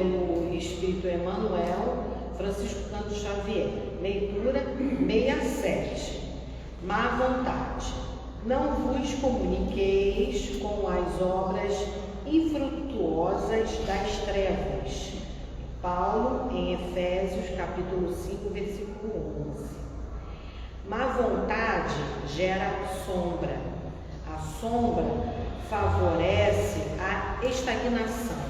pelo Espírito Emmanuel, Francisco Cândido Xavier. Leitura 67. Má vontade. Não vos comuniqueis com as obras infrutuosas das trevas. Paulo, em Efésios, capítulo 5, versículo 11. Má vontade gera sombra. A sombra favorece a estagnação.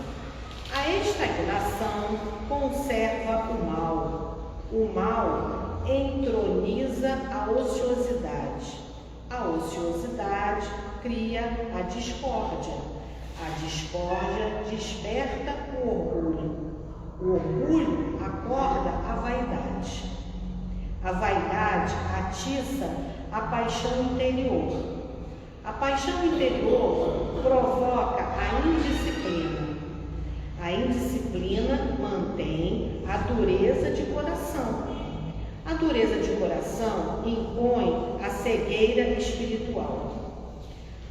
A estagnação conserva o mal. O mal entroniza a ociosidade. A ociosidade cria a discórdia. A discórdia desperta o orgulho. O orgulho acorda a vaidade. A vaidade atiça a paixão interior. A paixão interior provoca a indisciplina. A indisciplina mantém a dureza de coração. A dureza de coração impõe a cegueira espiritual.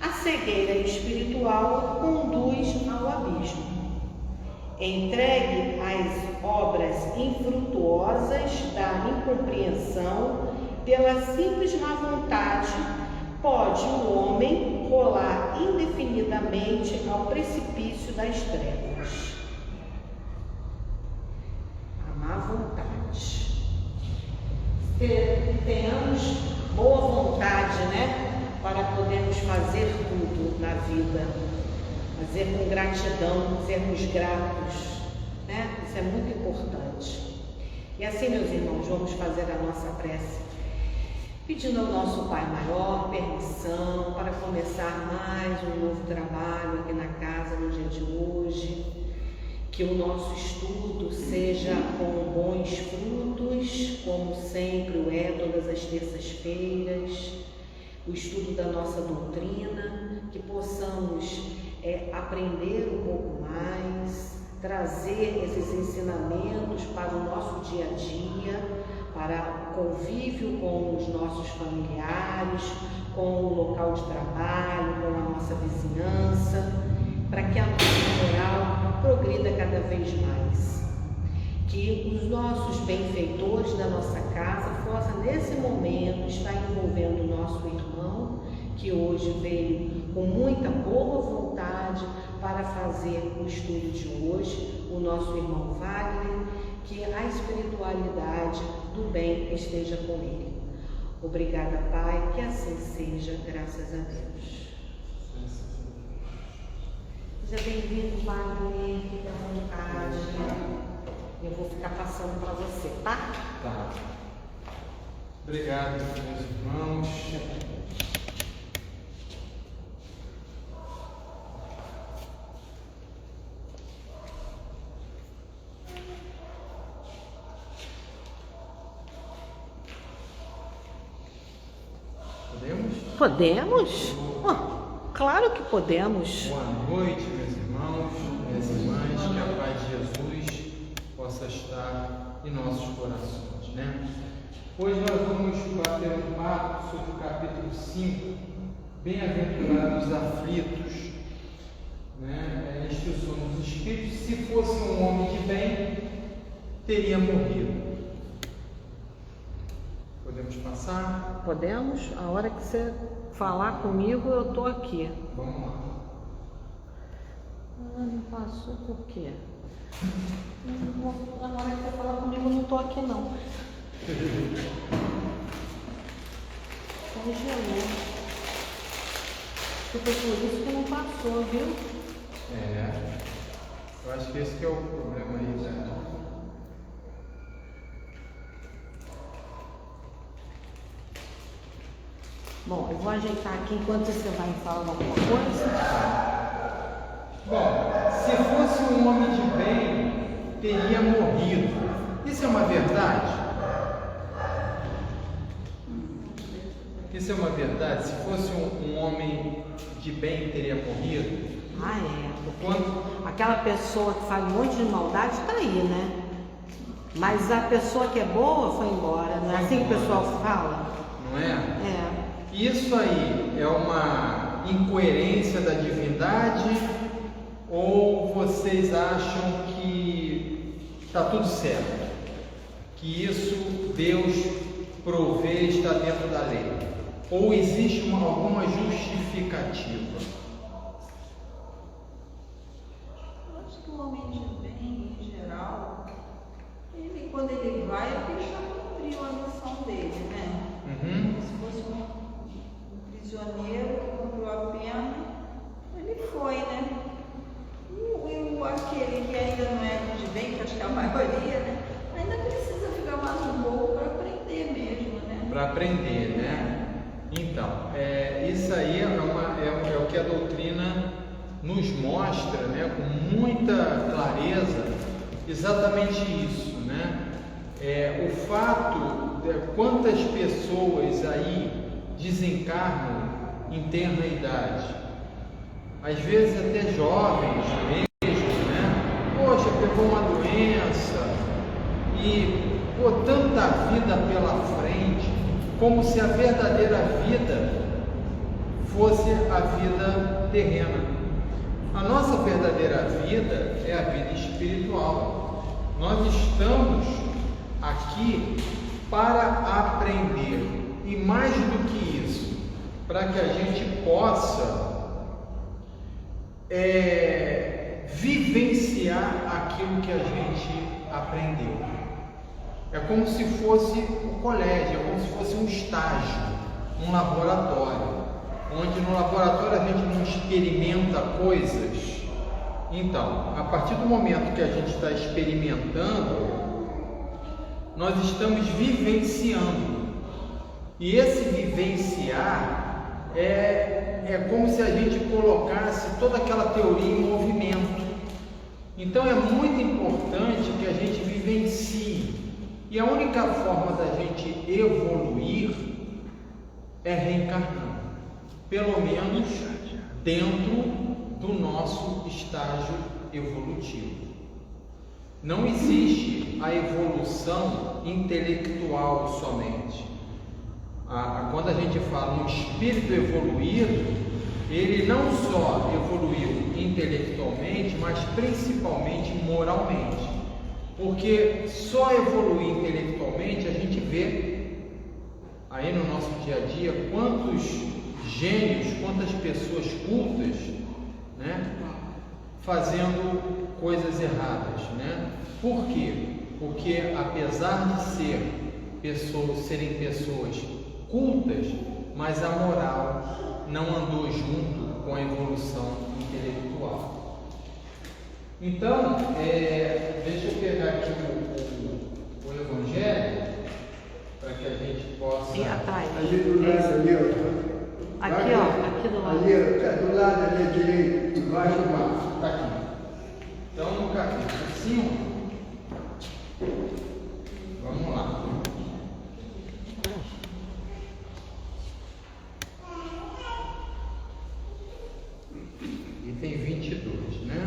A cegueira espiritual conduz ao abismo. Entregue às obras infrutuosas da incompreensão, pela simples má vontade, pode o homem rolar indefinidamente ao precipício das trevas. A má vontade. Tenhamos boa vontade, para podermos fazer tudo na vida. Fazer com gratidão, sermos gratos, Isso é muito importante. E assim, meus irmãos, vamos fazer a nossa prece, pedindo ao nosso Pai Maior permissão para começar mais um novo trabalho aqui na casa no dia de hoje. Que o nosso estudo seja com bons frutos, como sempre o é todas as terças-feiras, o estudo da nossa doutrina, que possamos aprender um pouco mais, trazer esses ensinamentos para o nosso dia a dia, para o convívio com os nossos familiares, com o local de trabalho, com a nossa vizinhança, para que a nossa moral progrida cada vez mais. Que os nossos benfeitores da nossa casa possam, nesse momento, estar envolvendo o nosso irmão, que hoje veio com muita boa vontade para fazer o estudo de hoje, o nosso irmão Wagner, que a espiritualidade do bem esteja com ele. Obrigada, Pai, que assim seja, graças a Deus. Seja bem-vindo, Wagner, fique à vontade. Eu vou ficar passando para você, tá? Tá. Obrigado, meus irmãos. Podemos? Claro que podemos. Boa noite, meus irmãos, minhas irmãs, que a paz de Jesus possa estar em nossos corações, Hoje nós vamos bater um papo sobre o capítulo 5, Bem-aventurados aflitos, A instrução dos Espíritos. Se fosse um homem de bem, teria morrido. Podemos passar? Podemos. A hora que você falar comigo, eu estou aqui. Vamos lá. Não passou por quê? Na hora que você falar comigo, eu não estou aqui, não. Congelou. Foi por isso que não passou, viu? Eu acho que esse que é o problema aí, Bom, eu vou ajeitar aqui enquanto você vai falar alguma coisa. Bom, se fosse um homem de bem, teria morrido. Isso é uma verdade? Isso é uma verdade? Se fosse um homem de bem, teria morrido? Porque aquela pessoa que faz um monte de maldade está aí, Mas a pessoa que é boa foi embora, não é assim que o pessoal fala? Não é? Isso aí é uma incoerência da divindade, ou vocês acham que está tudo certo, que isso Deus provê, está dentro da lei, ou existe alguma justificativa? Eu acho que o homem de bem, em geral, ele, quando ele vai, é porque ele já cumpriu a missão dele, né? Se fosse um prisioneiro que cumpriu a pena, ele foi, né? E aquele que ainda não é de bem, que acho que é a maioria, né? Ainda precisa ficar mais um pouco para aprender mesmo, né? Para aprender, né? Então, isso aí é o que a doutrina nos mostra, né, com muita clareza, exatamente isso, né? O fato de quantas pessoas aí desencarnam em tenra idade, às vezes até jovens mesmo, né? Poxa, pegou uma doença e tanta vida pela frente, como se a verdadeira vida fosse a vida terrena. A nossa verdadeira vida é a vida espiritual. Nós estamos aqui para aprender, e mais do que isso, para que a gente possa vivenciar aquilo que a gente aprendeu. É como se fosse o colégio, é como se fosse um estágio, um laboratório, onde no laboratório a gente não experimenta coisas. Então, a partir do momento que a gente está experimentando, nós estamos vivenciando. E esse vivenciar é como se a gente colocasse toda aquela teoria em movimento. Então é muito importante que a gente vivencie. E a única forma da gente evoluir é reencarnando, pelo menos dentro do nosso estágio evolutivo. Não existe a evolução intelectual somente. Quando a gente fala um espírito evoluído, ele não só evoluiu intelectualmente, mas principalmente moralmente. Porque só evoluir intelectualmente a gente vê aí no nosso dia a dia quantos gênios, quantas pessoas cultas, né, fazendo coisas erradas, né? Por quê? Porque apesar de serem pessoas cultas, mas a moral não andou junto com a evolução intelectual. Então, deixa eu pegar aqui o Evangelho para que a gente possa. E atrás. Ali do lado ali, ó. Aqui, ó, aqui do lado. Ali, do lado ali direito, embaixo do mar. Está aqui. Então, no capítulo 5, vamos lá. Item 22, né?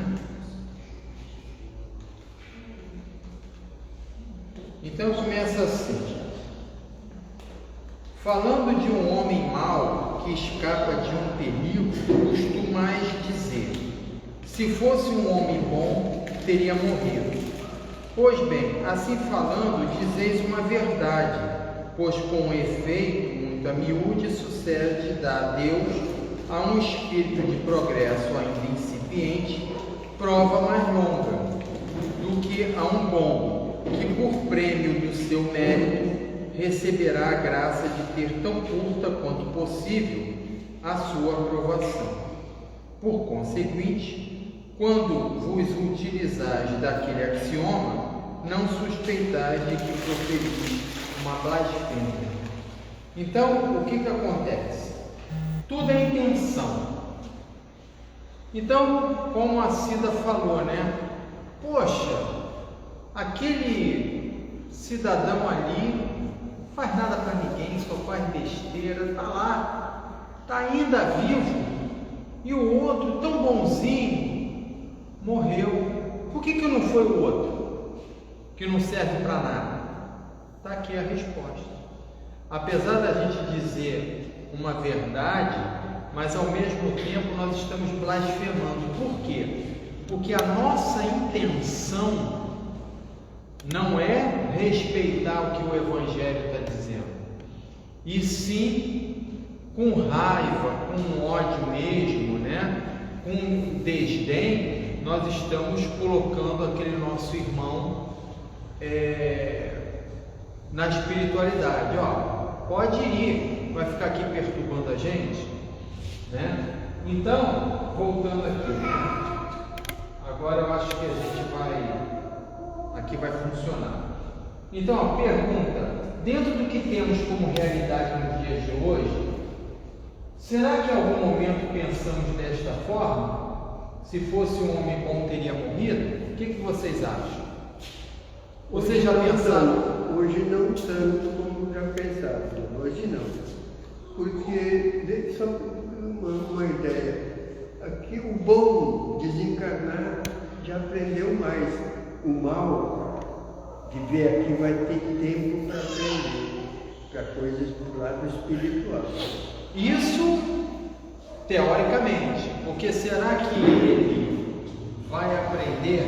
Então começa assim: falando de um homem mau que escapa de um perigo, costumais dizer: se fosse um homem bom, teria morrido. Pois bem, assim falando, dizeis uma verdade, pois com efeito, muito a miúde, sucede dar a Deus a um espírito de progresso ainda incipiente, prova mais longa do que a um bom, que por prêmio do seu mérito receberá a graça de ter tão curta quanto possível a sua aprovação. Por conseguinte, quando vos utilizais daquele axioma, não suspeitais de que proferis uma blasfêmia. Então, o que acontece? Tudo é intenção. Então, como a Cida falou, né? Poxa, aquele cidadão ali não faz nada para ninguém, só faz besteira, tá lá, tá ainda vivo, e o outro tão bonzinho morreu. Por que não foi o outro, que não serve para nada? Está aqui a resposta. Apesar da gente dizer uma verdade, mas ao mesmo tempo nós estamos blasfemando. Por quê? Porque a nossa intenção não é respeitar o que o Evangelho está dizendo, e sim com raiva, com ódio mesmo, né? Com desdém, nós estamos colocando aquele nosso irmão na espiritualidade. Ó, pode ir, vai ficar aqui perturbando a gente, né? Então, voltando aqui, agora eu acho que a gente aqui vai funcionar. Então, a pergunta, dentro do que temos como realidade nos dias de hoje, será que em algum momento pensamos desta forma? Se fosse um homem como teria morrido? O que vocês acham? Vocês já pensaram? Hoje não tanto como já pensaram. Hoje não. Porque, só uma ideia, aqui o bom desencarnar já aprendeu mais. O mal de ver aqui vai ter tempo para aprender, para coisas do lado espiritual. Isso teoricamente, porque será que ele vai aprender?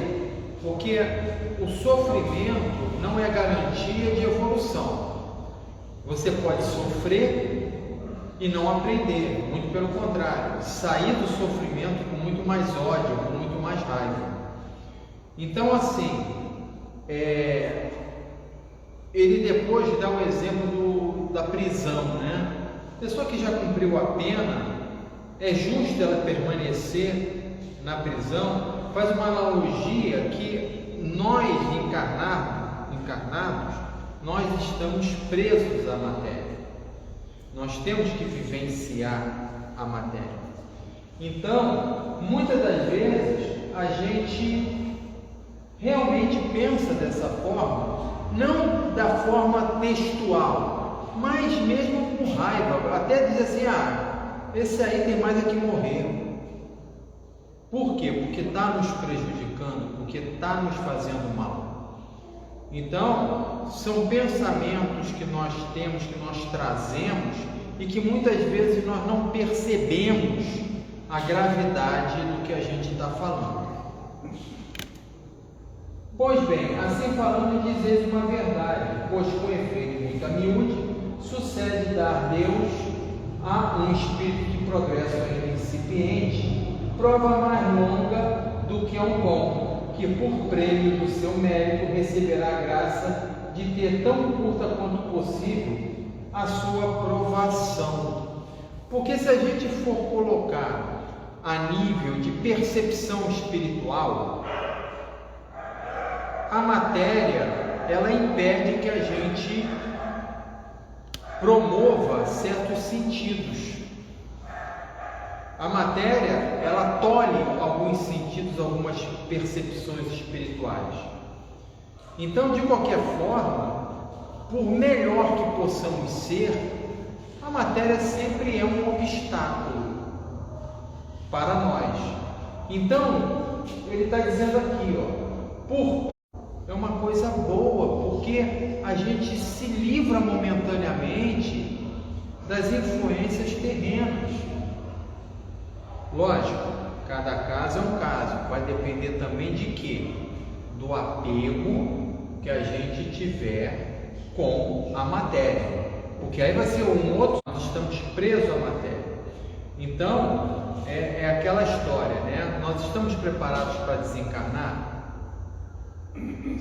Porque o sofrimento não é garantia de evolução. Você pode sofrer e não aprender, muito pelo contrário, sair do sofrimento com muito mais ódio, com muito mais raiva. Então, assim, ele depois dá o exemplo da prisão, né? A pessoa que já cumpriu a pena, é justo ela permanecer na prisão? Faz uma analogia que nós encarnados, nós estamos presos à matéria. Nós temos que vivenciar a matéria. Então, muitas das vezes, a gente realmente pensa dessa forma, não da forma textual, mas mesmo com raiva, até dizer assim, esse aí tem mais é que morrer. Por quê? Porque está nos prejudicando, porque está nos fazendo mal. Então, são pensamentos que nós temos, que nós trazemos, e que muitas vezes nós não percebemos a gravidade do que a gente está falando. Pois bem, assim falando, dizeis uma verdade, pois com efeito muito a miúde, sucede dar Deus a um espírito de progresso ainda incipiente, prova mais longa do que a um bom, que por prêmio do seu mérito receberá a graça de ter tão curta quanto possível a sua provação. Porque se a gente for colocar a nível de percepção espiritual, a matéria, ela impede que a gente promova certos sentidos. A matéria, ela tolhe alguns sentidos, algumas percepções espirituais. Então, de qualquer forma, por melhor que possamos ser, a matéria sempre é um obstáculo para nós. Então, ele está dizendo aqui, é uma coisa boa, porque a gente se livra momentaneamente das influências terrenas. Lógico, cada caso é um caso, vai depender também de quê? Do apego que a gente tiver com a matéria, porque aí vai ser um outro, nós estamos presos à matéria. Então, é aquela história, né? Nós estamos preparados para desencarnar?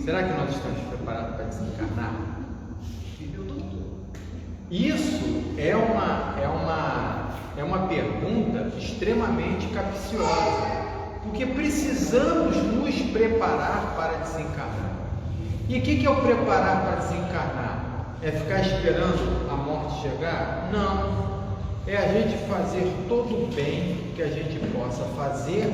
Será que nós estamos preparados para desencarnar? Isso é uma pergunta extremamente capciosa, porque precisamos nos preparar para desencarnar. E o que é o preparar para desencarnar? É ficar esperando a morte chegar? Não. É a gente fazer todo o bem que a gente possa fazer,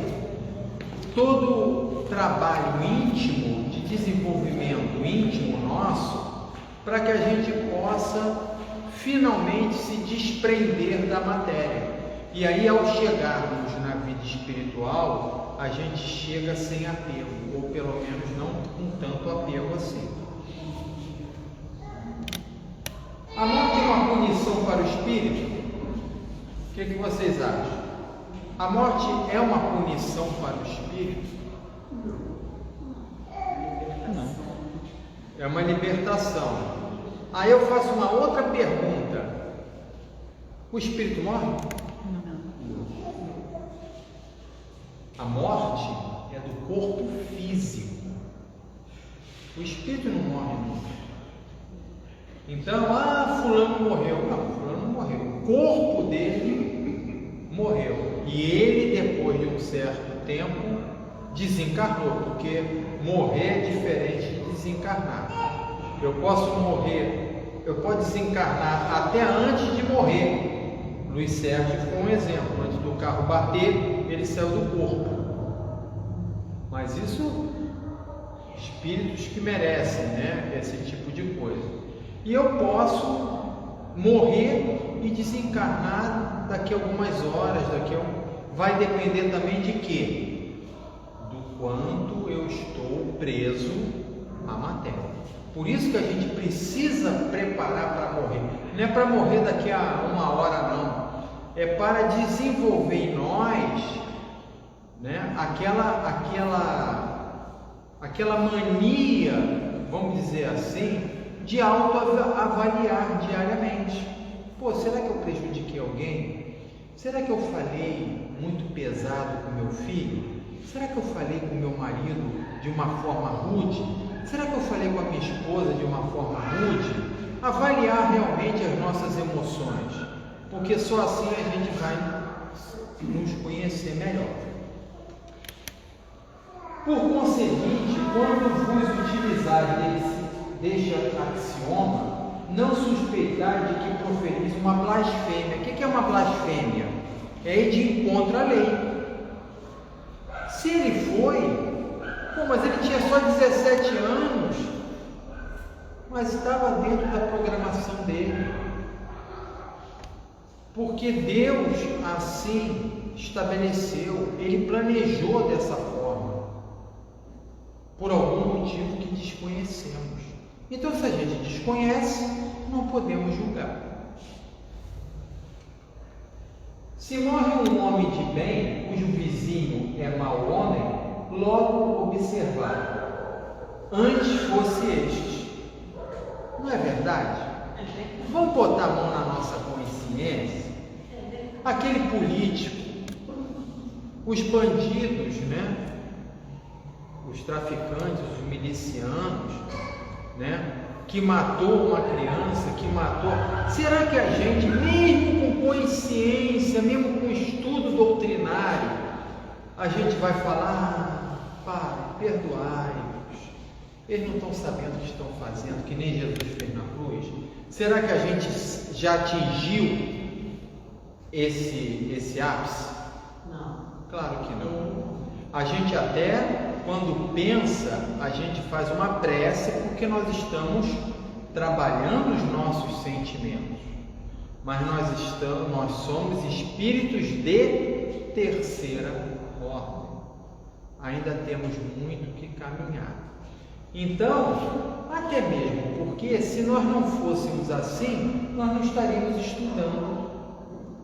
todo o trabalho íntimo, de desenvolvimento íntimo nosso, para que a gente possa finalmente se desprender da matéria. E aí, ao chegarmos na vida espiritual, a gente chega sem apego, ou pelo menos não com tanto apego assim. A morte é uma punição para o espírito? O que vocês acham? A morte é uma punição para o espírito? é uma libertação. Aí eu faço uma outra pergunta: o espírito morre? A morte é do corpo físico. O espírito não morre nunca. Então, fulano morreu. Não, fulano não morreu. O corpo dele morreu. E ele, depois de um certo tempo, desencarnou, porque morrer é diferente de desencarnar. Eu posso morrer, eu posso desencarnar até antes de morrer. Luiz Sérgio foi um exemplo. Antes do carro bater, ele saiu do corpo. Mas isso, espíritos que merecem, né, esse tipo de coisa. E eu posso morrer e desencarnar daqui a algumas horas, vai depender também de quê? Do quanto eu estou preso à matéria. Por isso que a gente precisa preparar para morrer. Não é para morrer daqui a uma hora, não. É para desenvolver em nós, né, aquela mania, vamos dizer assim, de autoavaliar diariamente. Pô, será que eu prejudiquei alguém? Será que eu falei muito pesado com meu filho? Será que eu falei com meu marido de uma forma rude? Será que eu falei com a minha esposa de uma forma rude? Avaliar realmente as nossas emoções, porque só assim a gente vai nos conhecer melhor. Por conseguinte, quando vos utilizar deste axioma, não suspeitar de que proferis uma blasfêmia. O que é uma blasfêmia? É ir de encontro à lei. Se ele foi, mas ele tinha só 17 anos, mas estava dentro da programação dele. Porque Deus assim estabeleceu, Ele planejou dessa forma, por algum motivo que desconhecemos. Então, se a gente desconhece, não podemos julgar. Se morre um homem de bem, cujo vizinho é mau homem, logo observar, antes fosse este. Não é verdade? Vamos botar a mão na nossa consciência. Aquele político, os bandidos, né? Os traficantes, os milicianos, né? Que matou uma criança, que matou. Será que a gente, mesmo com consciência, mesmo com estudo doutrinário, a gente vai falar, Pai, perdoai-os, eles não estão sabendo o que estão fazendo, que nem Jesus fez na cruz? Será que a gente já atingiu esse ápice? Não. Claro que não. A gente até, quando pensa, a gente faz uma prece porque nós estamos trabalhando os nossos sentimentos. Mas nós somos espíritos de terceira ordem. Ainda temos muito que caminhar. Então, até mesmo porque se nós não fôssemos assim, nós não estaríamos estudando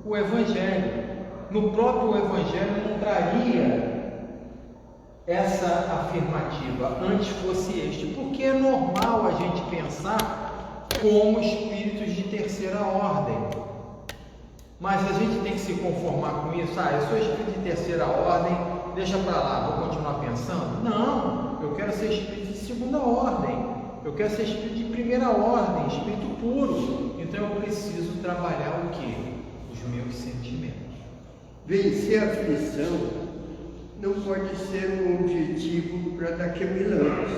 o Evangelho. No próprio Evangelho não traria essa afirmativa, antes fosse este, porque é normal a gente pensar como espíritos de terceira ordem. Mas a gente tem que se conformar com isso. Eu sou espírito de terceira ordem, deixa para lá, vou continuar pensando? Não, eu quero ser espírito de segunda ordem, eu quero ser espírito de primeira ordem, espírito puro. Então eu preciso trabalhar o quê? Os meus sentimentos. Vencer a aflição não pode ser um objetivo para daqui a 1000 anos.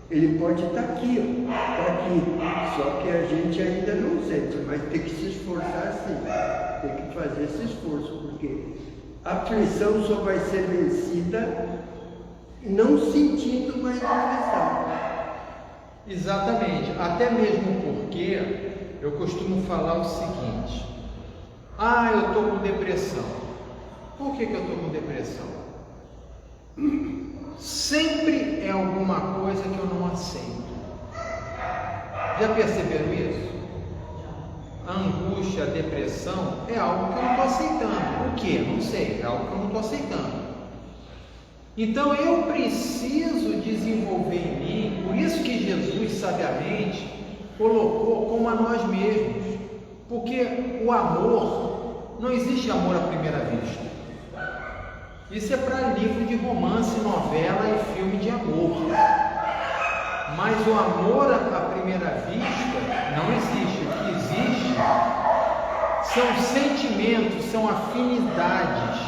Ele pode estar aqui, só que a gente ainda não sente, mas tem que se esforçar sim, tem que fazer esse esforço, porque a aflição só vai ser vencida não sentindo mais aflição. Exatamente, até mesmo porque eu costumo falar o seguinte: eu estou com depressão. Por que eu estou com depressão? Sempre é alguma coisa que eu não aceito. Já perceberam isso? A angústia, a depressão é algo que eu não estou aceitando. O que? Não sei, é algo que eu não estou aceitando. Então eu preciso desenvolver em mim, por isso que Jesus sabiamente colocou como a nós mesmos, porque o amor, não existe amor à primeira vista. Isso é para livro de romance, novela e filme de amor. Mas o amor à primeira vista não existe. O que existe são sentimentos, são afinidades,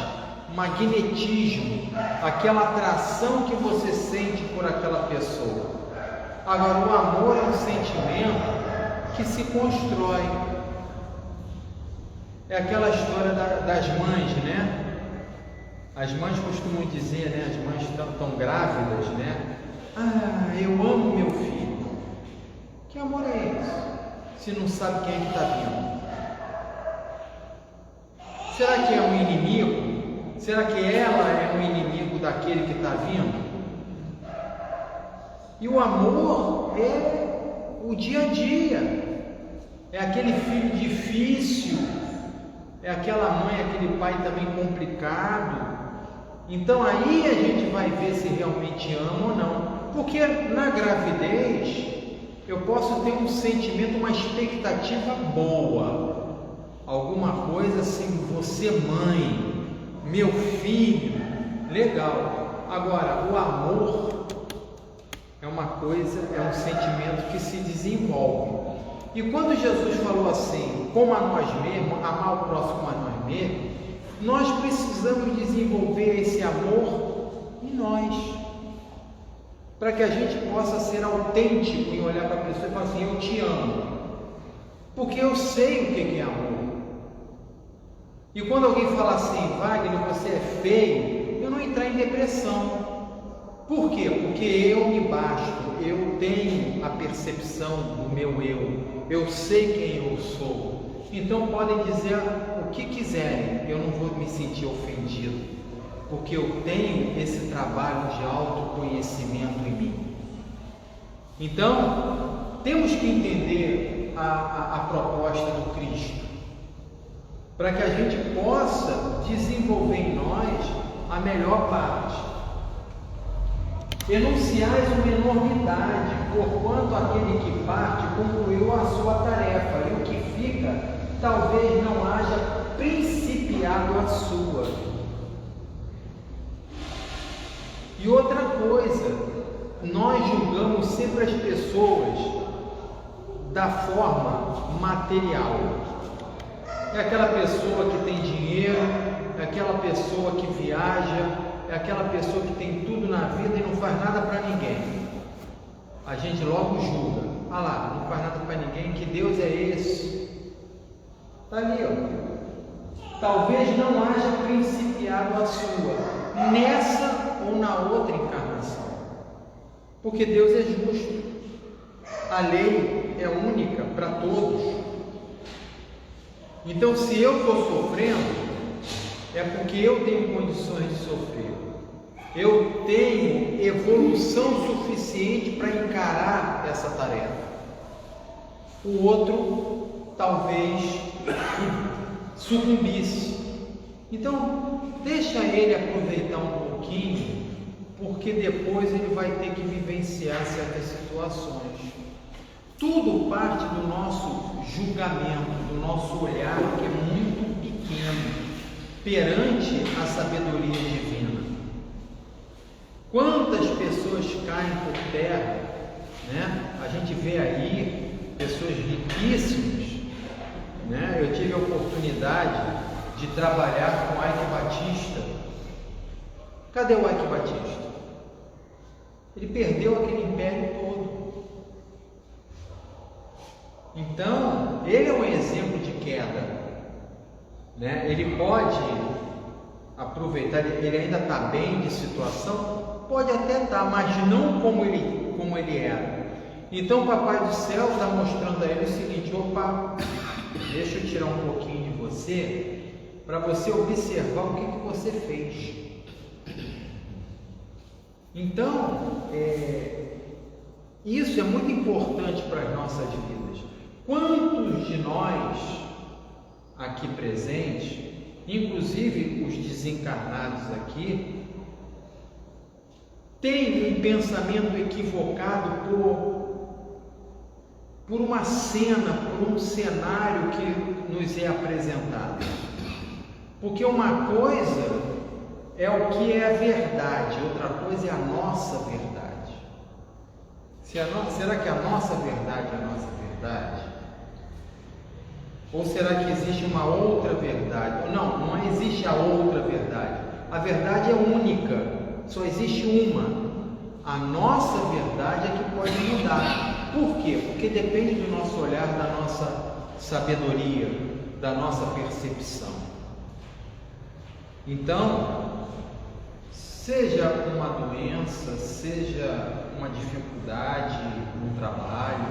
magnetismo, aquela atração que você sente por aquela pessoa. Agora, o amor é um sentimento que se constrói. É aquela história das mães, né? As mães costumam dizer, né? As mães estão grávidas, né? Ah, eu amo meu filho. Que amor é esse? Se não sabe quem é que está vindo. Será que é um inimigo? Será que ela é um inimigo daquele que está vindo? E o amor é o dia a dia. É aquele filho difícil. É aquela mãe, aquele pai também complicado. Então aí a gente vai ver se realmente ama ou não. Porque na gravidez eu posso ter um sentimento, uma expectativa boa. Alguma coisa assim, você mãe, meu filho, legal. Agora, o amor é uma coisa, é um sentimento que se desenvolve. E quando Jesus falou assim, como a nós mesmos, amar o próximo como a nós mesmos, nós precisamos desenvolver esse amor em nós, para que a gente possa ser autêntico e olhar para a pessoa e falar assim, eu te amo, porque eu sei o que é amor. E quando alguém fala assim, Wagner, você é feio, eu não entrar em depressão. Por quê? Porque eu me basto, eu tenho a percepção do meu eu sei quem eu sou. Então podem dizer o que quiserem, eu não vou me sentir ofendido, porque eu tenho esse trabalho de autoconhecimento em mim. Então, temos que entender a proposta do Cristo, para que a gente possa desenvolver em nós a melhor parte. Enunciais uma enormidade, porquanto aquele que parte concluiu a sua tarefa, e o que fica talvez não haja principiado a sua. E outra coisa, nós julgamos sempre as pessoas da forma material. É aquela pessoa que tem dinheiro, é aquela pessoa que viaja, é aquela pessoa que tem tudo na vida e não faz nada para ninguém. A gente logo julga. Ah lá, não faz nada para ninguém, que Deus é esse? Está ali, ó. Talvez não haja principiado a sua, nessa ou na outra encarnação. Porque Deus é justo. A lei é única para todos. Então, se eu estou sofrendo, é porque eu tenho condições de sofrer. Eu tenho evolução suficiente para encarar essa tarefa. O outro talvez sucumbisse. Então, deixa ele aproveitar um pouquinho, porque depois ele vai ter que vivenciar certas situações. Tudo parte do nosso julgamento, do nosso olhar, que é muito pequeno perante a sabedoria divina. Quantas pessoas caem por terra, né? A gente vê aí pessoas riquíssimas, né? Eu tive a oportunidade de trabalhar com Ike Batista. Cadê o Ike Batista? Ele perdeu aquele império todo. Então, ele é um exemplo de queda, né? Ele pode aproveitar, ele ainda está bem de situação, pode até estar, mas não como ele era. Então o Papai do Céu está mostrando a ele o seguinte: opa, deixa eu tirar um pouquinho de você, para você observar o que você fez. Então, isso é muito importante para as nossas vidas. Quantos de nós aqui presentes, inclusive os desencarnados aqui, tem um pensamento equivocado por por uma cena, por um cenário que nos é apresentado. Porque uma coisa é o que é a verdade, outra coisa é a nossa verdade. Será que a nossa verdade é a nossa verdade? Ou será que existe uma outra verdade? Não existe a outra verdade. A verdade é única, só existe uma. A nossa verdade é que pode mudar. Por quê? Porque depende do nosso olhar, da nossa sabedoria, da nossa percepção. Então, seja uma doença, seja uma dificuldade no trabalho,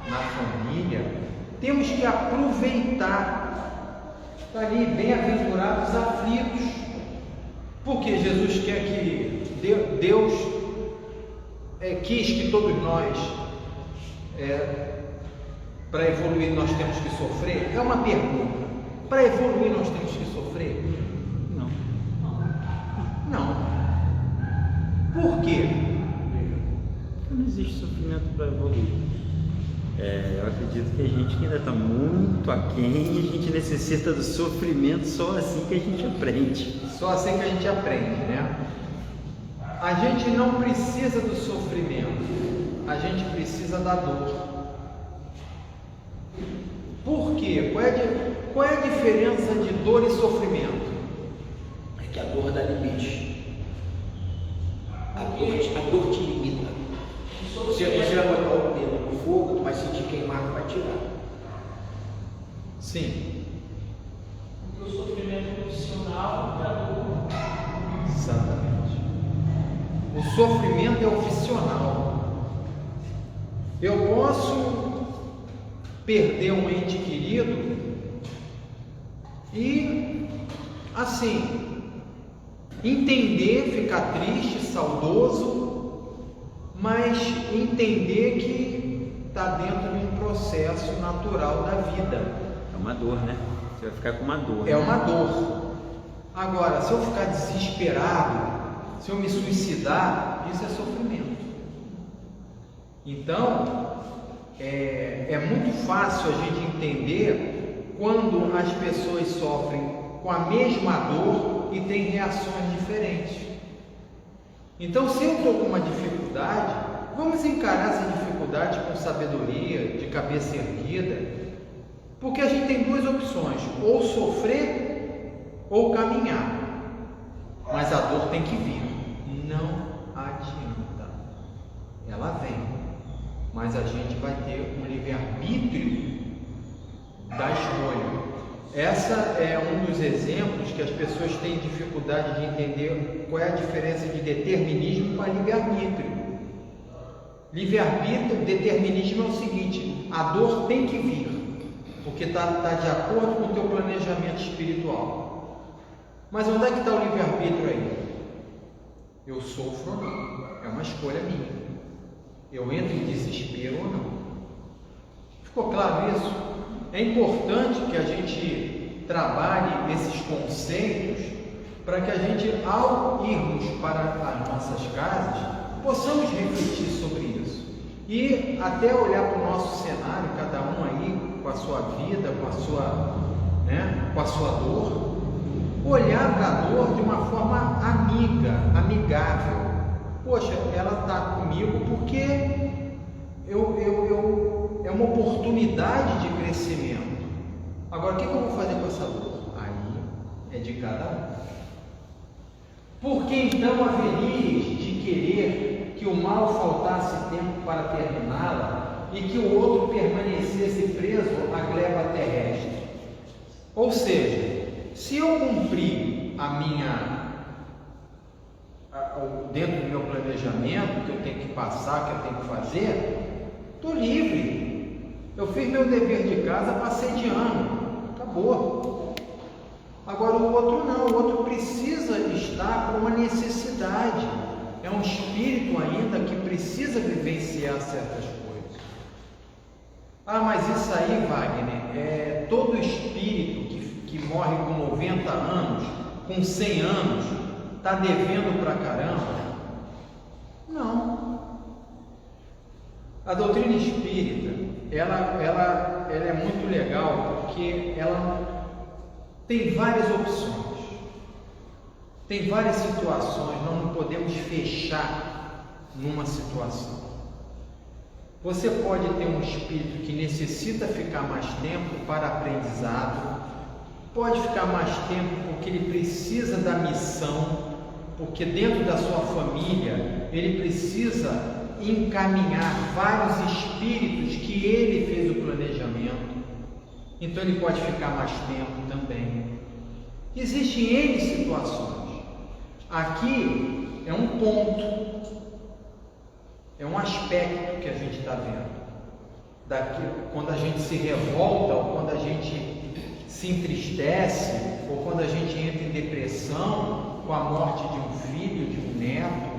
na família, temos que aproveitar. Está ali, bem-aventurados os aflitos. Porque Jesus quer que Deus quis que todos nós, para evoluir, nós temos que sofrer? É uma pergunta. Para evoluir, nós temos que sofrer? Não. Por quê? Não existe sofrimento para evoluir. Eu acredito que a gente ainda está muito aquém e a gente necessita do sofrimento, só assim que a gente aprende. Só assim que a gente aprende, né? A gente não precisa do sofrimento, a gente precisa da dor. Por quê? Qual é a diferença de dor e sofrimento? É que a dor dá limite. A dor te limita. Você vai botar o dedo no fogo, tu vai sentir queimar, tu vai tirar. Sim. Porque o sofrimento profissional é a dor. Exatamente. O sofrimento é opcional. Eu posso perder um ente querido e, assim, entender, ficar triste, saudoso, mas entender que está dentro de um processo natural da vida. É uma dor, né? Você vai ficar com uma dor. É uma dor. Agora, se eu ficar desesperado, se eu me suicidar, isso é sofrimento. Então, é muito fácil a gente entender quando as pessoas sofrem com a mesma dor e têm reações diferentes. Então, se eu estou com uma dificuldade, vamos encarar essa dificuldade com sabedoria, de cabeça erguida, porque a gente tem duas opções: ou sofrer ou caminhar. Mas a dor tem que vir, não adianta. Ela vem, mas a gente vai ter um livre-arbítrio da escolha. Essa é um dos exemplos que as pessoas têm dificuldade de entender qual é a diferença de determinismo para livre-arbítrio. Livre-arbítrio, determinismo é o seguinte: a dor tem que vir, porque está de acordo com o teu planejamento espiritual. Mas onde é que está o livre-arbítrio aí? Eu sofro ou não? É uma escolha minha. Eu entro em desespero ou não? Ficou claro isso? É importante que a gente trabalhe esses conceitos para que a gente, ao irmos para as nossas casas, possamos refletir sobre isso. E até olhar para o nosso cenário, cada um aí com a sua vida, com a sua dor, olhar para a dor de uma forma amigável. Poxa, ela está comigo porque é uma oportunidade de crescimento. Agora, o que eu vou fazer com essa dor? Aí é de cada um. Por que então haverias de querer que o mal faltasse tempo para terminá-la e que o outro permanecesse preso à gleba terrestre? Ou seja, se eu cumprir dentro do meu planejamento, que eu tenho que passar, que eu tenho que fazer, estou livre. Eu fiz meu dever de casa, passei de ano, acabou. Agora o outro não, o outro precisa estar com uma necessidade. É um espírito ainda que precisa vivenciar certas coisas. Mas isso aí, Wagner, todo espírito que morre com 90 anos, com 100 anos, está devendo pra caramba? Não. A doutrina espírita, ela é muito legal porque ela tem várias opções. Tem várias situações, nós não podemos fechar numa situação. Você pode ter um espírito que necessita ficar mais tempo para aprendizado, pode ficar mais tempo porque ele precisa da missão, porque dentro da sua família ele precisa encaminhar vários espíritos que ele fez o planejamento, então ele pode ficar mais tempo também. Existem N situações. Aqui é um ponto, é um aspecto que a gente está vendo. Daqui, quando a gente se revolta, ou quando a gente se entristece, ou quando a gente entra em depressão com a morte de um filho, de um neto,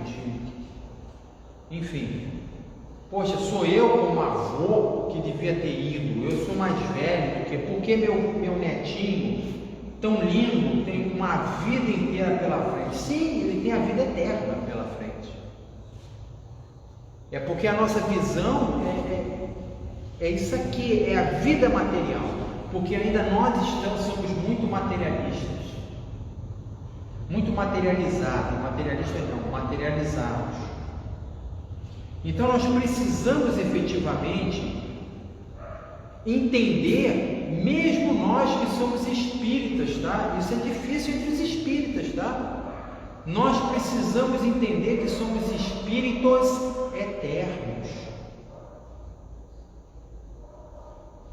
enfim. Poxa, sou eu como avô que devia ter ido, eu sou mais velho do que, porque meu netinho tão lindo, tem uma vida inteira pela frente. Sim, ele tem a vida eterna pela frente. É porque a nossa visão é isso aqui, é a vida material. Porque ainda nós somos muito materialistas. Muito materializados. Materialistas não, materializados. Então nós precisamos efetivamente entender, mesmo nós que somos espíritas, tá? Isso é difícil entre os espíritas, tá? Nós precisamos entender que somos espíritos eternos.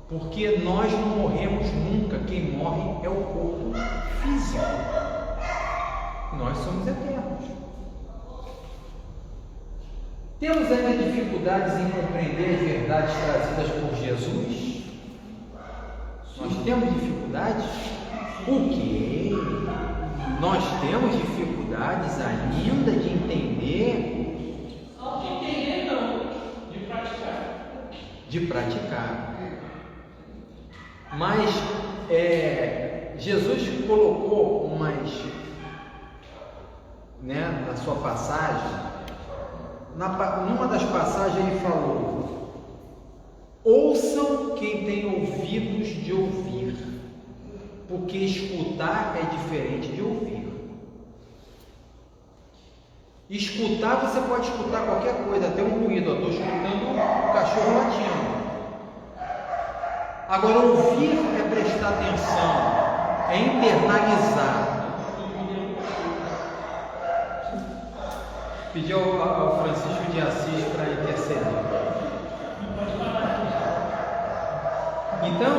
Porque nós não morremos nunca, quem morre é o corpo físico. Nós somos eternos. Temos ainda dificuldades em compreender as verdades trazidas por Jesus? Nós temos dificuldades? O quê? Nós temos dificuldades ainda de entender? Só de entender não, de praticar. De praticar. Mas Jesus colocou na sua passagem, numa das passagens ele falou: ouçam quem tem ouvidos de ouvir, porque escutar é diferente de ouvir. Escutar, você pode escutar qualquer coisa, até um ruído. Eu estou escutando um cachorro latindo. Agora, ouvir é prestar atenção, é internalizar. Pedi ao Francisco de Assis para interceder. Então,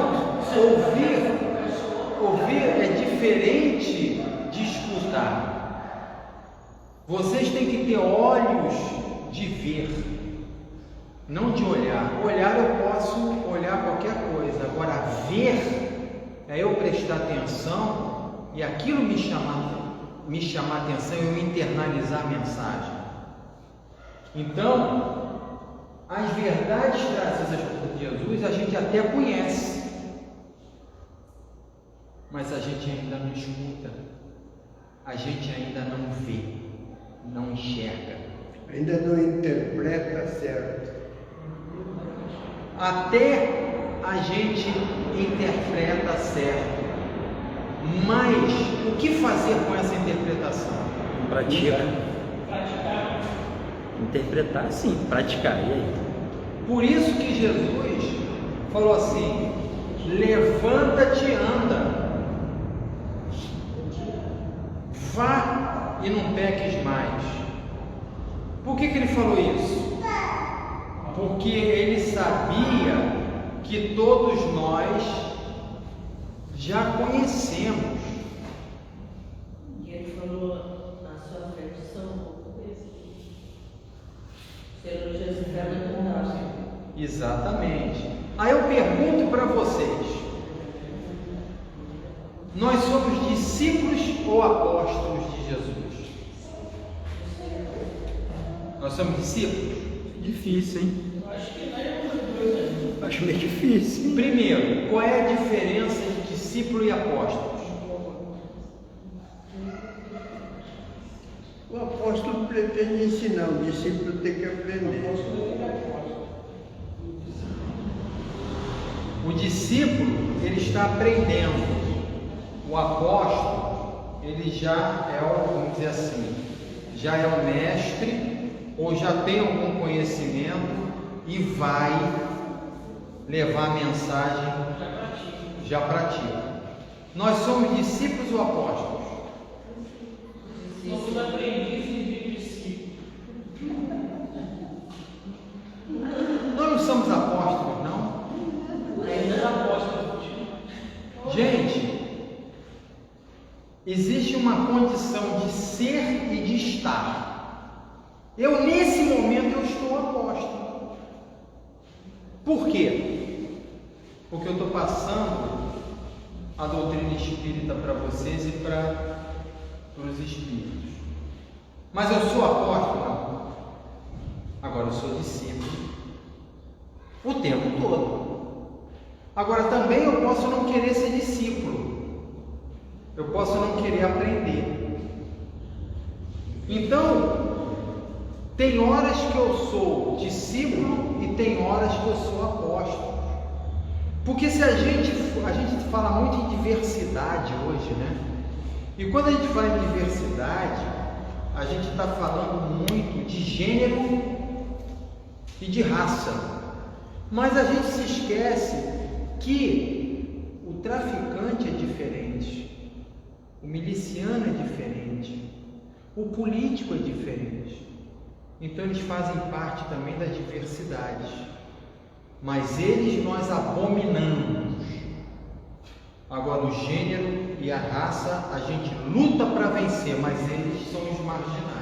ouvir é diferente de escutar. Vocês têm que ter olhos de ver, não de olhar. Olhar eu posso olhar qualquer coisa. Agora, ver é eu prestar atenção e aquilo me chamar atenção e eu internalizar a mensagem. Então, as verdades trazidas por Jesus a gente até conhece, mas a gente ainda não escuta, a gente ainda não vê, não enxerga, ainda não interpreta certo. Até a gente interpreta certo, mas o que fazer com essa interpretação? Praticar. Interpretar, sim, praticar. E aí? Por isso que Jesus falou assim: levanta-te e anda, vá e não peques mais. Por que ele falou isso? Porque ele sabia que todos nós já conhecemos. E ele falou na sua frente são teologias fundamentais. Exatamente. Aí eu pergunto para vocês: nós somos discípulos ou apóstolos de Jesus? Nós somos discípulos? Difícil, hein? Acho que não é uma coisa. Acho meio difícil. Primeiro, qual é a diferença de discípulo e apóstolos? O apóstolo pretende ensinar, o discípulo tem que aprender. O discípulo, ele está aprendendo. O apóstolo, ele já é vamos dizer assim, já é o mestre, ou já tem algum conhecimento e vai levar a mensagem, já pratica. Nós somos discípulos ou apóstolos? Somos aprendizes de discípulos. Nós não somos apóstolos, não? Ainda apóstolos. Gente, existe uma condição de ser e de estar. Eu, nesse momento, eu estou apóstolo. Por quê? Porque eu estou passando a doutrina espírita para vocês e para os espíritos. Mas eu sou apóstolo? Não. Agora eu sou discípulo o tempo todo. Agora também eu posso não querer ser discípulo. Eu posso não querer aprender. Então, tem horas que eu sou discípulo e tem horas que eu sou apóstolo. Porque se a gente fala muito em diversidade hoje, né? E quando a gente fala em diversidade, a gente está falando muito de gênero e de raça. Mas a gente se esquece que o traficante é diferente, o miliciano é diferente, o político é diferente. Então eles fazem parte também das diversidades. Mas eles nós abominamos. Agora o gênero e a raça a gente luta para vencer, mas eles são os marginais.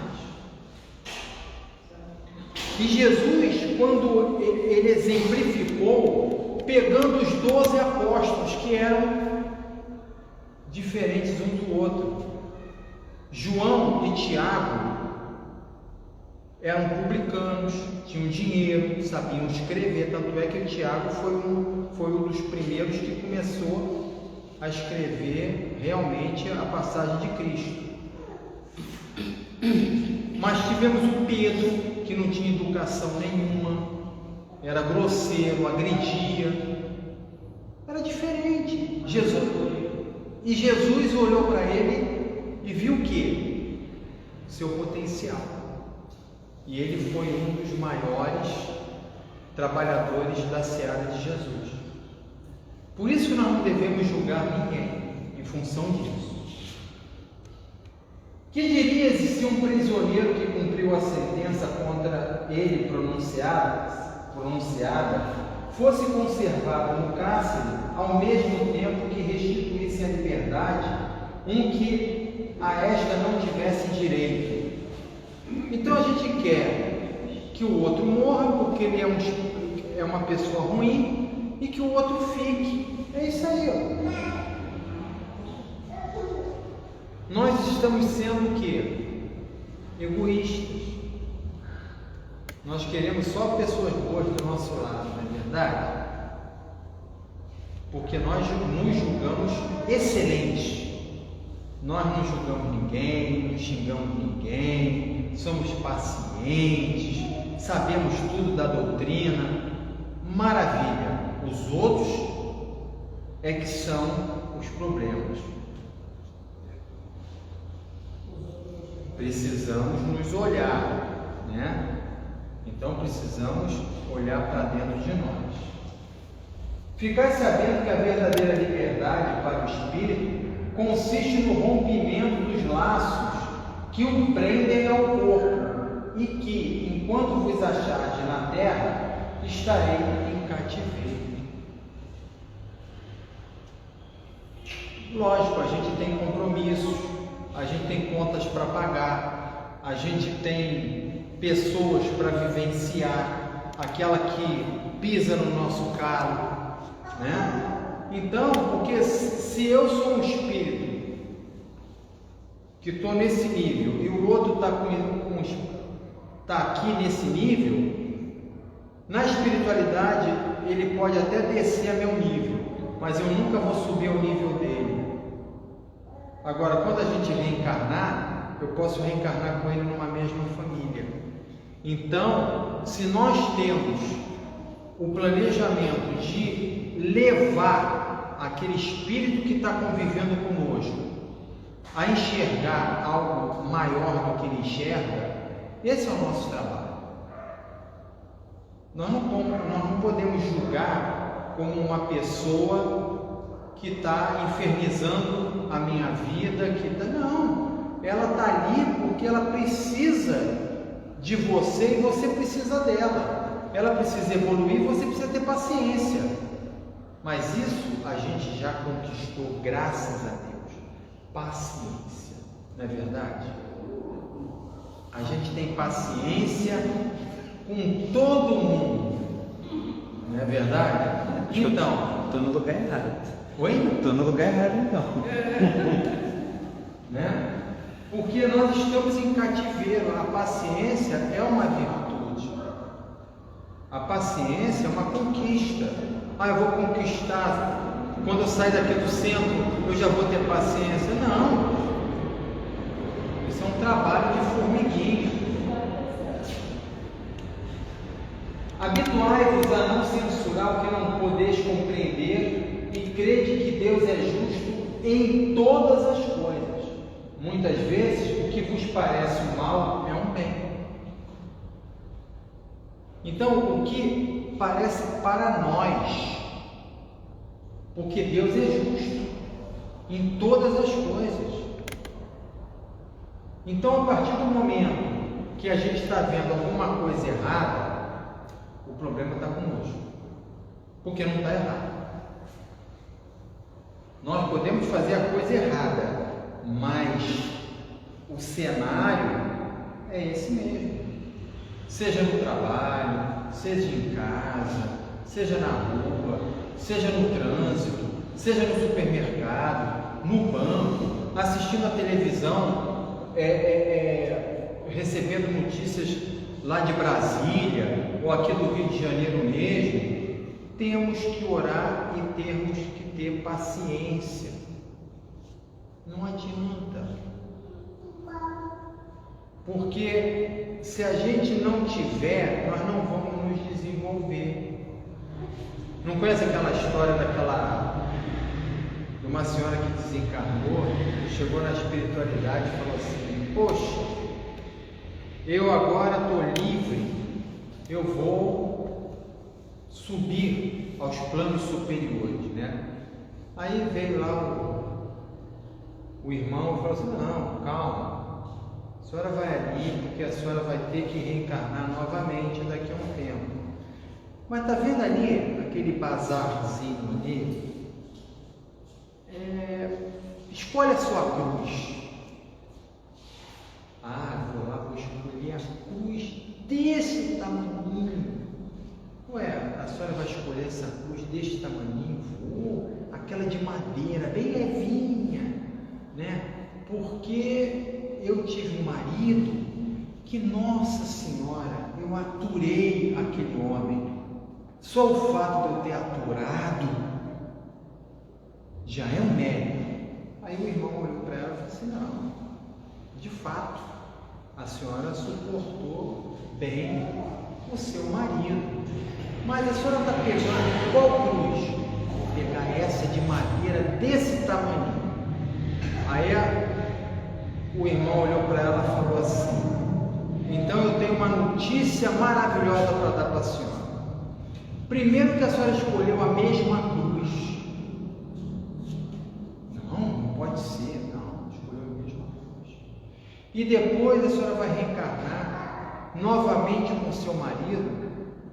E Jesus, quando ele exemplificou, pegando os 12 apóstolos que eram diferentes um do outro. João e Tiago eram publicanos, tinham dinheiro, sabiam escrever, tanto é que o Tiago foi um dos primeiros que começou a escrever realmente a passagem de Cristo. Mas tivemos o Pedro, que não tinha educação nenhuma, era grosseiro, agredia, era diferente. Jesus olhou para ele e viu o quê? Seu potencial. E ele foi um dos maiores trabalhadores da seara de Jesus. Por isso que nós não devemos julgar ninguém em função disso. Que dirias se um prisioneiro que cumpriu a sentença contra ele pronunciada fosse conservado no cárcere ao mesmo tempo que restituísse a liberdade um que a esta não tivesse direito? Então a gente quer que o outro morra porque ele é uma pessoa ruim e que o outro fique. É isso aí, ó. Nós estamos sendo o quê? Egoístas. Nós queremos só pessoas boas do nosso lado, não é verdade? Porque nós nos julgamos excelentes. Nós não julgamos ninguém, não xingamos ninguém, somos pacientes, sabemos tudo da doutrina. Maravilha! Os outros é que são os problemas. Precisamos nos olhar, né? Então precisamos olhar para dentro de nós. Ficar sabendo que a verdadeira liberdade para o espírito consiste no rompimento dos laços que o prendem ao corpo e que, enquanto vos achardes na terra, estarei em cativeiro. Lógico, a gente tem compromissos, a gente tem contas para pagar, a gente tem pessoas para vivenciar, aquela que pisa no nosso calo, né? Então, porque se eu sou um espírito que estou nesse nível e o outro está aqui nesse nível, na espiritualidade ele pode até descer a meu nível, mas eu nunca vou subir ao nível dele. Agora, quando a gente reencarnar, eu posso reencarnar com ele numa mesma família. Então, se nós temos o planejamento de levar aquele espírito que está convivendo conosco a enxergar algo maior do que ele enxerga, esse é o nosso trabalho. Nós não podemos julgar como uma pessoa que está infernizando a minha vida, não, ela está ali porque ela precisa de você e você precisa dela. Ela precisa evoluir e você precisa ter paciência. Mas isso a gente já conquistou, graças a Deus. Paciência, não é verdade? A gente tem paciência com todo mundo, não é verdade? Então, estou no lugar errado. Oi? Estou no lugar errado, então. Né? Porque nós estamos em cativeiro. A paciência é uma virtude. A paciência é uma conquista. Eu vou conquistar. Quando eu sair daqui do centro, eu já vou ter paciência. Não. Isso é um trabalho de formiguinha. Habituai-vos a não censurar o que não podeis compreender e crede que Deus é justo em todas as coisas. Muitas vezes, o que vos parece um mal é um bem. Então, o que parece para nós, porque Deus é justo em todas as coisas. Então, a partir do momento que a gente está vendo alguma coisa errada, o problema está conosco, porque não está errado. Nós podemos fazer a coisa errada, mas o cenário é esse mesmo. Seja no trabalho, seja em casa, seja na rua, seja no trânsito, seja no supermercado, no banco, assistindo a televisão, recebendo notícias lá de Brasília ou aqui do Rio de Janeiro mesmo. Temos que orar e temos que ter paciência. Não adianta. Porque se a gente não tiver, nós não vamos nos desenvolver. Não conhece aquela história de uma senhora que desencarnou, chegou na espiritualidade e falou assim: poxa, eu agora estou livre, eu vou subir aos planos superiores, né? Aí veio lá o irmão falou assim: não, calma, a senhora vai ali porque a senhora vai ter que reencarnar novamente daqui a um tempo. Mas está vendo ali aquele bazarzinho ali? Escolhe a sua cruz. Vou lá, vou escolher a cruz desse tamanho. Ué, a senhora vai escolher essa cruz desse tamanho? Aquela de madeira, bem levinha, né? Porque eu tive um marido que, Nossa Senhora, eu aturei aquele homem. Só o fato de eu ter aturado já é um mérito. Aí o irmão olhou para ela e falou assim: não, de fato, a senhora suportou bem o seu marido, mas a senhora está pegando qual cruz? Vou pegar essa de madeira desse tamanho. Aí o irmão olhou para ela e falou assim: então eu tenho uma notícia maravilhosa para dar para a senhora. Primeiro, que a senhora escolheu a mesma cruz. Não pode ser, não, escolheu a mesma cruz. E depois a senhora vai reencarnar novamente com seu marido,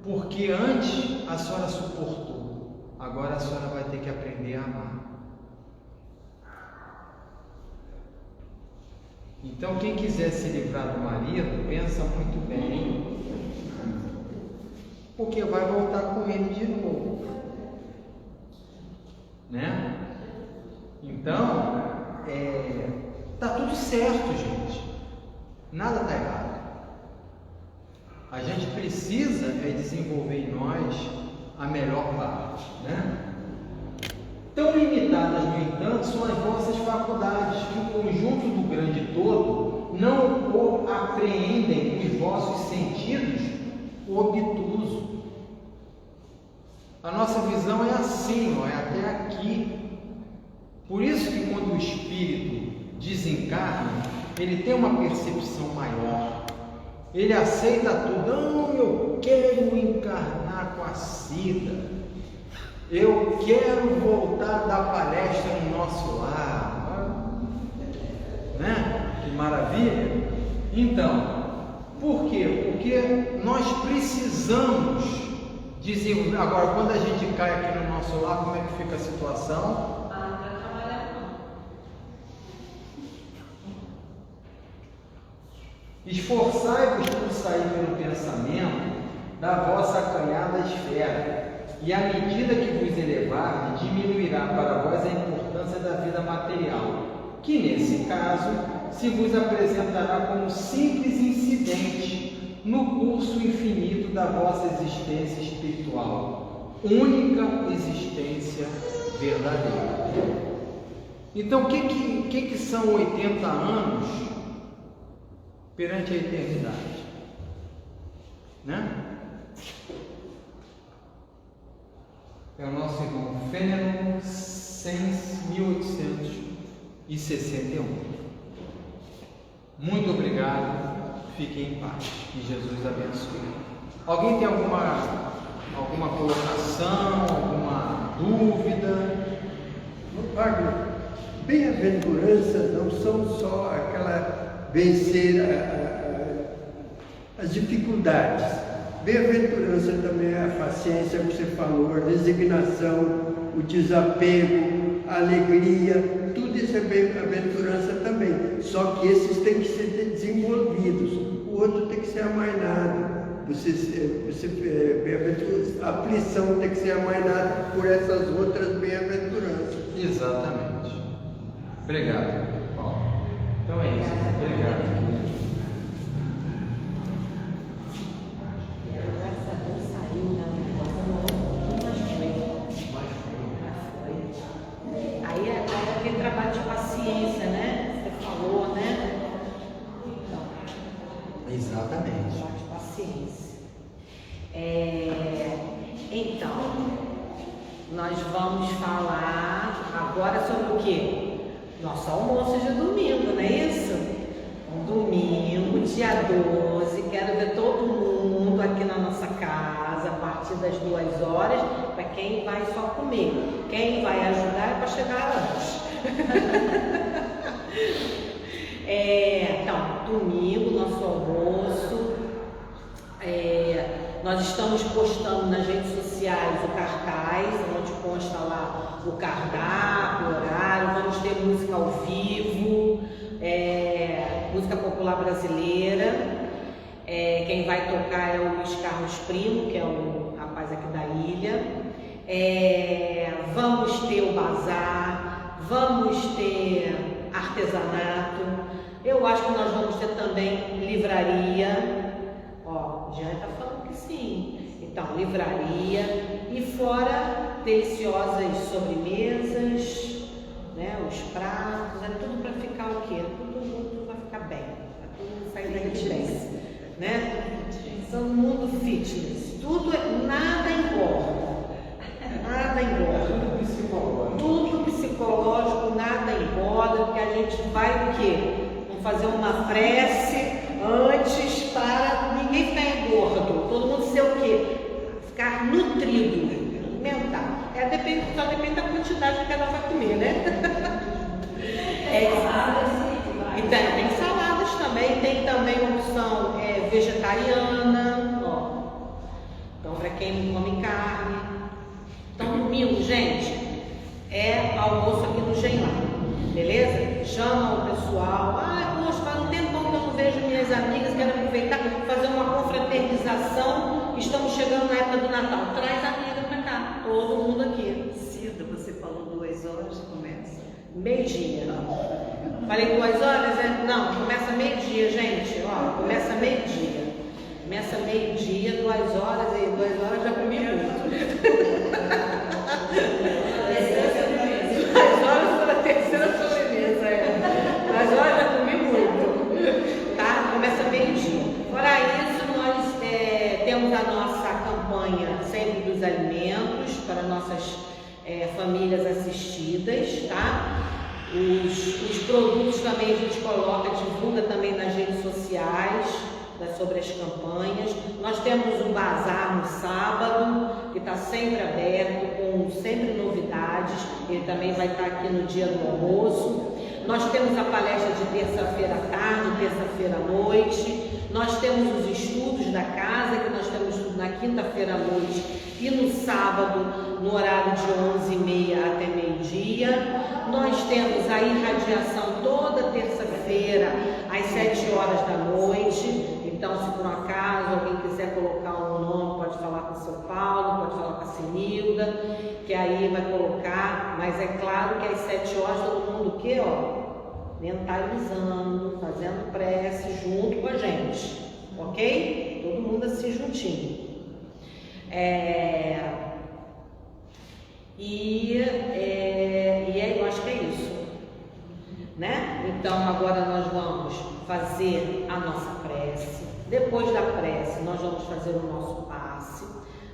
porque antes a senhora suportou, agora a senhora vai ter que aprender a amar. Então, quem quiser se livrar do marido, pensa muito bem, porque vai voltar com ele de novo, né? Então, tá tudo certo, gente. Nada tá errado. A gente precisa desenvolver em nós a melhor parte, né? Tão limitadas, no entanto, são as vossas faculdades, que o conjunto do grande todo não apreendem os vossos sentidos obtusos. A nossa visão é assim, ó, é até aqui. Por isso que quando o espírito desencarna, ele tem uma percepção maior. Ele aceita tudo. Não, eu quero encarnar com a Cida. Eu quero voltar a dar palestra no nosso lar. Né? Que maravilha! Então, por quê? Porque nós precisamos dizer. Agora, quando a gente cai aqui no nosso lar, como é que fica a situação? Esforçai-vos por sair pelo pensamento da vossa acanhada esfera, e à medida que vos elevardes, diminuirá para vós a importância da vida material, que nesse caso se vos apresentará como simples incidente no curso infinito da vossa existência espiritual, única existência verdadeira. Então, o que são 80 anos perante a eternidade? Né? É o nosso irmão Fênelon Sens, 1861. Muito obrigado, fiquem em paz, que Jesus abençoe. Alguém tem alguma colocação, alguma dúvida? Wagner, bem-aventuranças não são só aquela vencer as dificuldades. Bem-aventurança também é a paciência que você falou, a resignação, o desapego, a alegria, tudo isso é bem-aventurança também. Só que esses têm que ser desenvolvidos, o outro tem que ser amainado. A aflição tem que ser amainada por essas outras bem-aventuranças. Exatamente. Obrigado, Paulo. Então é isso. Obrigado. Aí é aquele trabalho de paciência, né? Você falou, né? Exatamente. Trabalho de paciência. Então, nós vamos falar agora sobre o quê? Nosso almoço de domingo, não é isso? Domingo, dia 12, quero ver todo mundo aqui na nossa casa a partir das 2 horas, para quem vai só comer. Quem vai ajudar é para chegar antes. Então, domingo, nosso almoço. Nós estamos postando nas redes sociais o cartaz, onde consta lá o cardápio, o horário. Vamos ter música ao vivo, música popular brasileira. Quem vai tocar é o Luiz Carlos Primo, que é um rapaz aqui da ilha. Vamos ter o bazar, vamos ter artesanato. Eu acho que nós vamos ter também livraria. Ó, já está falando que sim. Então, livraria e fora deliciosas sobremesas, né? Os pratos, tudo para ficar o quê? Tudo vai ficar bem, para todo mundo sair daqui bem, né? Todo mundo fitness, nada engorda, tudo psicológico, nada engorda, porque a gente vai o quê? Vamos fazer uma prece antes para ninguém ficar engordo, todo mundo ser o quê? Ficar nutrido, alimentar. Só depende da quantidade que cada um vai comer, né? Então, tem saladas também, tem também a opção vegetariana, ó. Então, para quem não come carne. Então, domingo, gente, é almoço aqui no Genlar, beleza? Chama o pessoal. Poxa, faz um tempão que eu não vejo minhas amigas, quero aproveitar para fazer uma confraternização. Estamos chegando na época do Natal. Traz a amiga para cá, todo mundo aqui. Cida, você falou 2 horas, começa? Meio-dia. Falei 2 horas? Não, começa meio-dia, gente. Ó, começa meio-dia. Começa meio-dia, 2 horas, e 2 horas já comi muito. 2 horas para a terceira sobremesa. 2 horas já comi muito. Tá? Começa meio-dia. Fora isso, nós temos a nossa campanha campanha sempre dos alimentos para nossas famílias assistidas, tá? Os produtos também a gente coloca, divulga também nas redes sociais sobre as campanhas. Nós temos um bazar no sábado, que está sempre aberto, com sempre novidades. Ele também vai estar aqui no dia do almoço. Nós temos a palestra de terça-feira à tarde, terça-feira à noite. Nós temos os estudos da casa, que nós temos estudo na quinta-feira à noite e no sábado, no horário de 11h30 até meio-dia. Nós temos a irradiação toda terça-feira, às 7 horas da noite. Então, se por um acaso alguém quiser colocar um nome, pode falar com o seu Paulo, pode falar com a Senilda, que aí vai colocar. Mas é claro que às 7 horas todo mundo o quê, ó? Mentalizando, fazendo prece junto com a gente, ok? Todo mundo assim juntinho. Eu acho que é isso, né? Então agora nós vamos fazer a nossa prece. Depois da prece nós vamos fazer o nosso passe.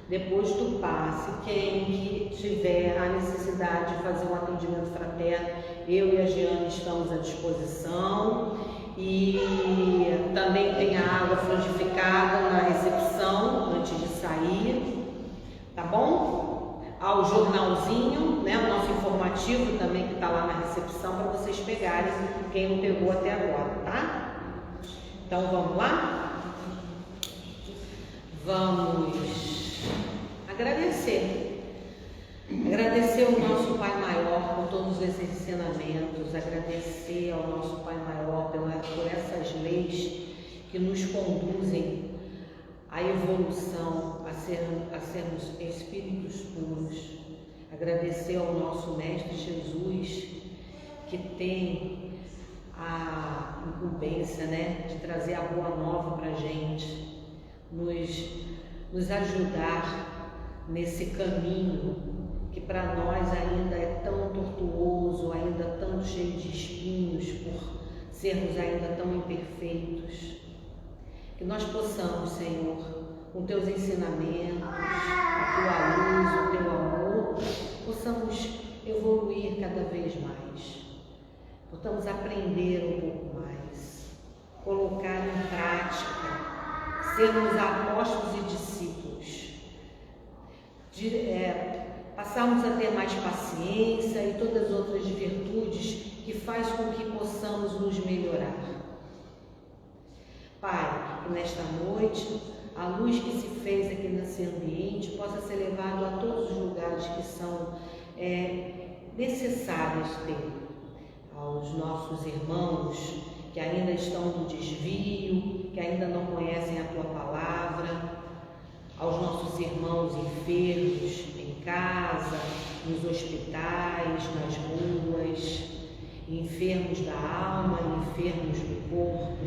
Depois do passe, quem tiver a necessidade de fazer um atendimento fraterno, eu e a Giane estamos à disposição. E também tem a água fluidificada na recepção antes de sair, tá bom? Há o jornalzinho, né, o nosso informativo também que está lá na recepção para vocês pegarem, quem não pegou até agora, tá? Então vamos lá? Vamos agradecer ao nosso Pai Maior por todos esses ensinamentos, agradecer ao nosso Pai Maior por essas leis que nos conduzem à evolução, a sermos espíritos puros, agradecer ao nosso Mestre Jesus, que tem a incumbência, né, de trazer a boa nova para a gente, nos ajudar nesse caminho que para nós ainda é tão tortuoso, ainda tão cheio de espinhos, por sermos ainda tão imperfeitos. Que nós possamos, Senhor, com Teus ensinamentos, a Tua luz, o Teu amor, possamos evoluir cada vez mais. Possamos aprender um pouco mais, colocar em prática, sermos apóstolos e discípulos. Passarmos a ter mais paciência e todas as outras virtudes que faz com que possamos nos melhorar. Pai, que nesta noite a luz que se fez aqui nesse ambiente possa ser levada a todos os lugares que são necessários ter. Aos nossos irmãos que ainda estão no desvio, que ainda não conhecem a Tua palavra, aos nossos irmãos enfermos em casa, nos hospitais, nas ruas, enfermos da alma, enfermos do corpo.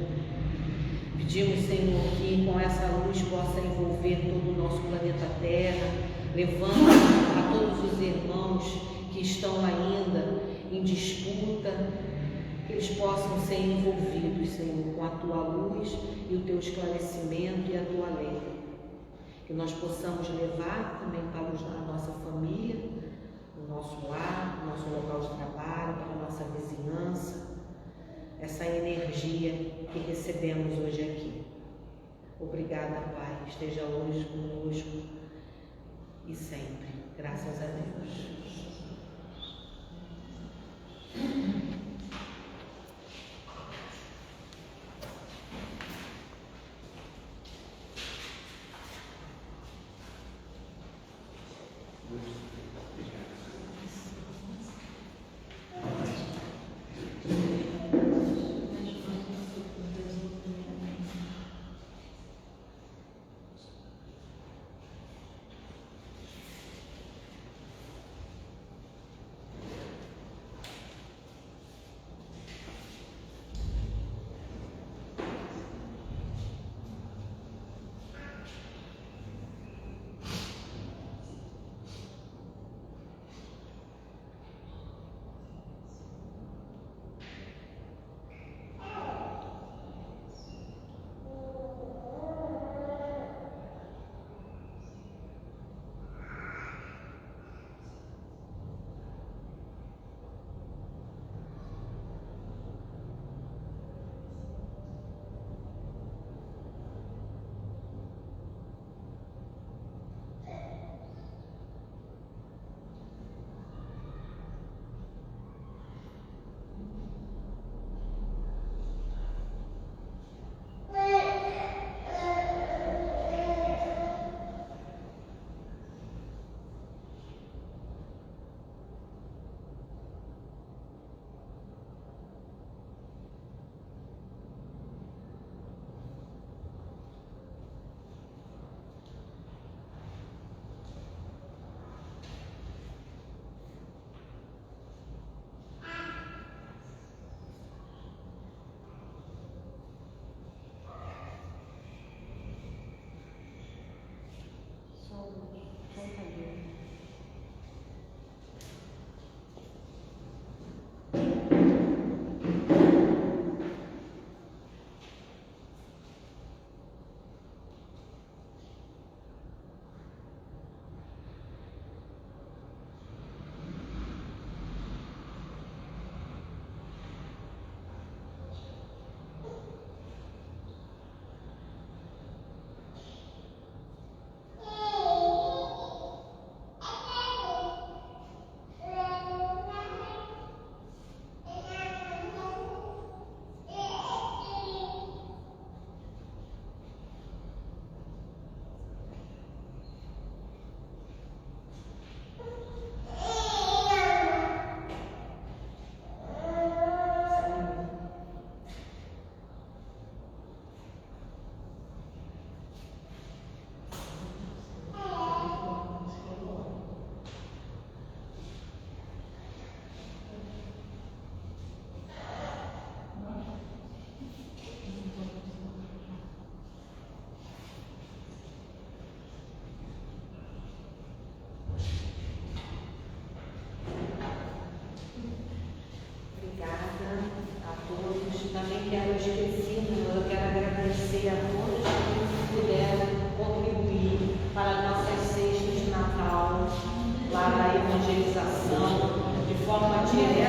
Pedimos, Senhor, que com essa luz possa envolver todo o nosso planeta Terra, levando a todos os irmãos que estão ainda em disputa, que eles possam ser envolvidos, Senhor, com a Tua luz e o Teu esclarecimento e a Tua lei. Que nós possamos levar também para a nossa família, o nosso lar, o nosso local de trabalho, para a nossa vizinhança, essa energia que recebemos hoje aqui. Obrigada, Pai. Esteja hoje conosco e sempre. Graças a Deus. evangelização de forma direta